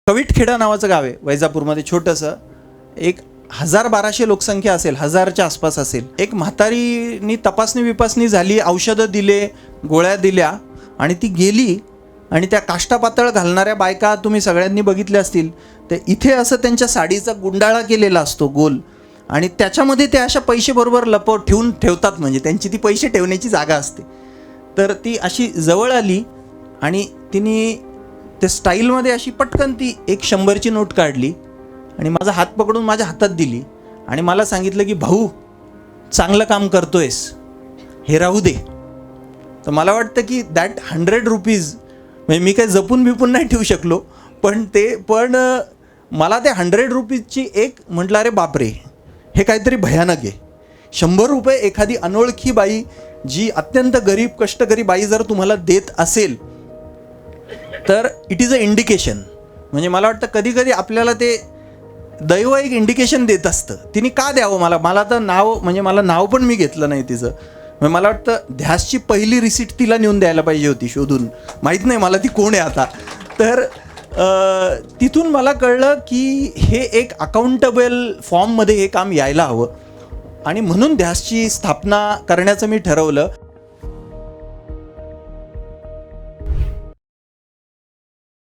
कविटखेडा नावाचं गाव आहे वैजापूरमध्ये, छोटंसं. एक 1000-1200 लोकसंख्या असेल, 1000च्या आसपास असेल. एक म्हातारीनी तपासणी झाली, औषधं दिले, गोळ्या दिल्या आणि ती गेली. आणि त्या काष्टापातळ घालणाऱ्या बायका तुम्ही सगळ्यांनी बघितल्या असतील. ते इथे असं त्यांच्या साडीचा गुंडाळा केलेला असतो गोल, आणि त्याच्यामध्ये ते अशा पैसे बरोबर ठेवतात, म्हणजे त्यांची ती पैसे ठेवण्याची जागा असते. तर ती अशी जवळ आली आणि तिने त्या स्टाईलमध्ये अशी पटकन ती एक 100ची नोट काढली आणि माझा हात पकडून माझ्या हातात दिली आणि मला सांगितलं की भाऊ, चांगलं काम करतोयस, हे राहू दे. तर मला वाटतं की दॅट 100 रुपीज, म्हणजे मी काही जपून बिपून नाही ठेवू शकलो, पण मला ते 100 रुपीजची एक म्हटलं, अरे बापरे, हे काहीतरी भयानक आहे. 100 रुपये एखादी अनोळखी बाई, जी अत्यंत गरीब कष्टकरी बाई जर तुम्हाला देत असेल, तर इट इज अ इंडिकेशन. म्हणजे मला वाटतं कधी कधी आपल्याला ते दैव एक इंडिकेशन देत असतं. तिने का द्यावं मला तर मला नाव पण मी घेतलं नाही तिचं. म्हणजे मला वाटतं ध्यासची पहिली रिसीट तिला नेऊन द्यायला पाहिजे होती शोधून. माहीत नाही मला ती कोण आहे आता. तर तिथून मला कळलं की हे एक अकाउंटेबल फॉर्ममध्ये हे काम यायला हवं, आणि म्हणून ध्यासची स्थापना करण्याचं मी ठरवलं.